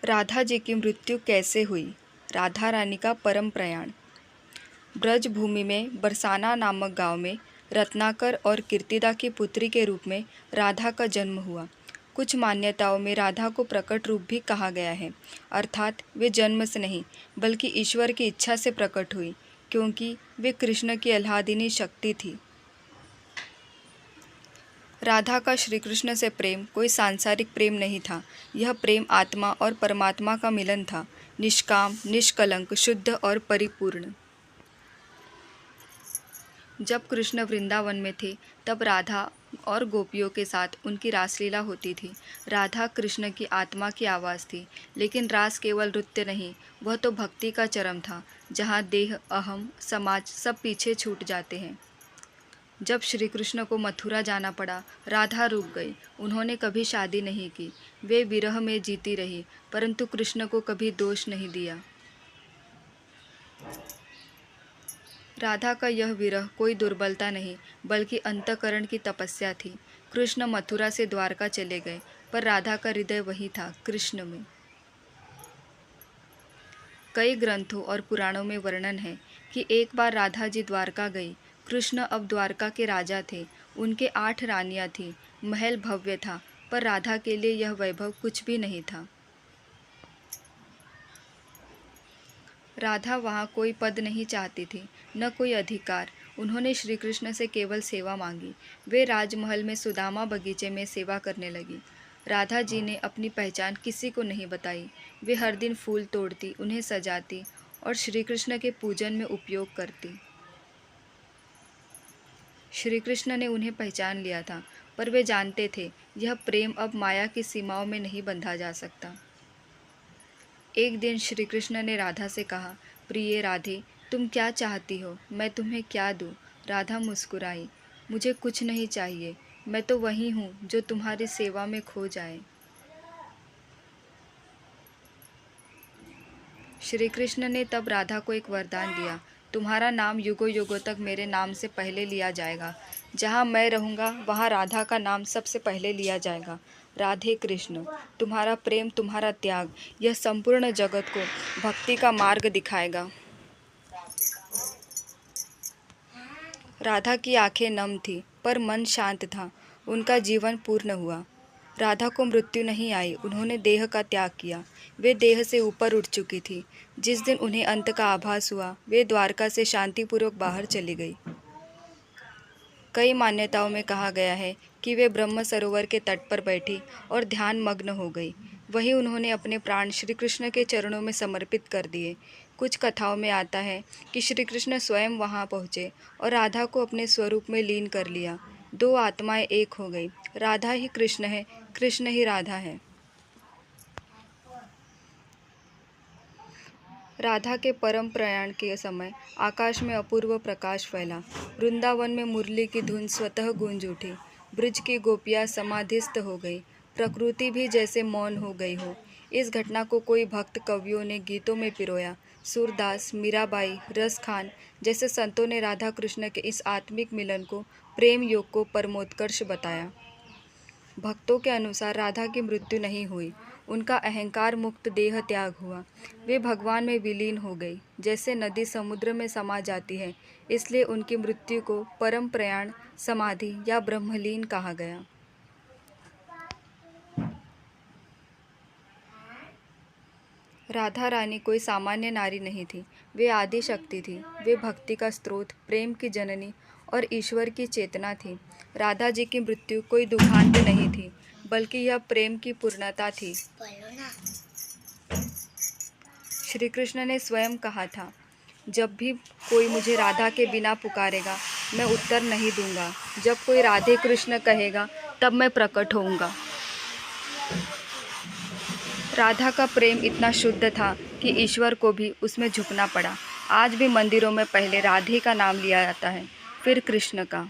राधा जी की मृत्यु कैसे हुई? राधा रानी का परम प्रयाण। ब्रज भूमि में बरसाना नामक गांव में रत्नाकर और कीर्तिदा की पुत्री के रूप में राधा का जन्म हुआ। कुछ मान्यताओं में राधा को प्रकट रूप भी कहा गया है, अर्थात वे जन्म से नहीं बल्कि ईश्वर की इच्छा से प्रकट हुई, क्योंकि वे कृष्ण की आह्लादिनी शक्ति थी। राधा का श्री कृष्ण से प्रेम कोई सांसारिक प्रेम नहीं था। यह प्रेम आत्मा और परमात्मा का मिलन था, निष्काम, निष्कलंक, शुद्ध और परिपूर्ण। जब कृष्ण वृंदावन में थे तब राधा और गोपियों के साथ उनकी रासलीला होती थी। राधा कृष्ण की आत्मा की आवाज़ थी, लेकिन रास केवल नृत्य नहीं, वह तो भक्ति का चरम था, जहाँ देह, अहम, समाज सब पीछे छूट जाते हैं। जब श्री कृष्ण को मथुरा जाना पड़ा, राधा रुक गई। उन्होंने कभी शादी नहीं की, वे विरह में जीती रही, परंतु कृष्ण को कभी दोष नहीं दिया। राधा का यह विरह कोई दुर्बलता नहीं बल्कि अंतःकरण की तपस्या थी। कृष्ण मथुरा से द्वारका चले गए, पर राधा का हृदय वही था, कृष्ण में। कई ग्रंथों और पुराणों में वर्णन है कि एक बार राधा जी द्वारका गई। कृष्ण अब द्वारका के राजा थे, उनके 8 रानियां थीं, महल भव्य था, पर राधा के लिए यह वैभव कुछ भी नहीं था। राधा वहाँ कोई पद नहीं चाहती थी, न कोई अधिकार। उन्होंने श्री कृष्ण से केवल सेवा मांगी। वे राजमहल में सुदामा बगीचे में सेवा करने लगी। राधा जी ने अपनी पहचान किसी को नहीं बताई। वे हर दिन फूल तोड़ती, उन्हें सजाती और श्री कृष्ण के पूजन में उपयोग करती। श्री कृष्ण ने उन्हें पहचान लिया था, पर वे जानते थे यह प्रेम अब माया की सीमाओं में नहीं बंधा जा सकता। एक दिन श्री कृष्ण ने राधा से कहा, प्रिय राधे, तुम क्या चाहती हो? मैं तुम्हें क्या दूँ? राधा मुस्कुराई, मुझे कुछ नहीं चाहिए, मैं तो वही हूँ जो तुम्हारी सेवा में खो जाए। श्री कृष्ण ने तब राधा को एक वरदान दिया, तुम्हारा नाम युगों युगों तक मेरे नाम से पहले लिया जाएगा। जहाँ मैं रहूँगा वहाँ राधा का नाम सबसे पहले लिया जाएगा। राधे कृष्ण, तुम्हारा प्रेम, तुम्हारा त्याग, यह संपूर्ण जगत को भक्ति का मार्ग दिखाएगा। राधा की आंखें नम थी, पर मन शांत था। उनका जीवन पूर्ण हुआ। राधा को मृत्यु नहीं आई, उन्होंने देह का त्याग किया। वे देह से ऊपर उठ चुकी थी। जिस दिन उन्हें अंत का आभास हुआ, वे द्वारका से शांतिपूर्वक बाहर चली गई। कई मान्यताओं में कहा गया है कि वे ब्रह्म सरोवर के तट पर बैठी और ध्यान मग्न हो गई। वहीं उन्होंने अपने प्राण श्री कृष्ण के चरणों में समर्पित कर दिए। कुछ कथाओं में आता है कि श्री कृष्ण स्वयं वहां पहुँचे और राधा को अपने स्वरूप में लीन कर लिया। 2 आत्माएं एक हो गई। राधा ही कृष्ण है, कृष्ण ही राधा है। राधा के परम प्रयाण के समय आकाश में अपूर्व प्रकाश फैला। वृंदावन में मुरली की धुन स्वतः गूंज उठी। ब्रज की गोपियाँ समाधिस्थ हो गई। प्रकृति भी जैसे मौन हो गई हो। इस घटना को कोई भक्त कवियों ने गीतों में पिरोया। सूरदास, मीराबाई, रस खान जैसे संतों ने राधा कृष्ण के इस आत्मिक मिलन को, प्रेम योग को परमोत्कर्ष बताया। भक्तों के अनुसार राधा की मृत्यु नहीं हुई, उनका अहंकार मुक्त देह त्याग हुआ। वे भगवान में विलीन हो गई। जैसे नदी समुद्र में समा जाती है, इसलिए उनकी मृत्यु को परम प्रयाण, समाधि या ब्रह्मलीन कहा गया। राधा रानी कोई सामान्य नारी नहीं थी, वे आदि शक्ति थी। वे भक्ति का स्रोत, प्रेम की जननी और ईश्वर की चेतना थी। राधा जी की मृत्यु कोई दुखांत नहीं थी, बल्कि यह प्रेम की पूर्णता थी। श्री कृष्ण ने स्वयं कहा था, जब भी कोई मुझे राधा के बिना पुकारेगा, मैं उत्तर नहीं दूंगा। जब कोई राधे कृष्ण कहेगा, तब मैं प्रकट होऊंगा। राधा का प्रेम इतना शुद्ध था कि ईश्वर को भी उसमें झुकना पड़ा। आज भी मंदिरों में पहले राधे का नाम लिया जाता है, फिर कृष्ण का।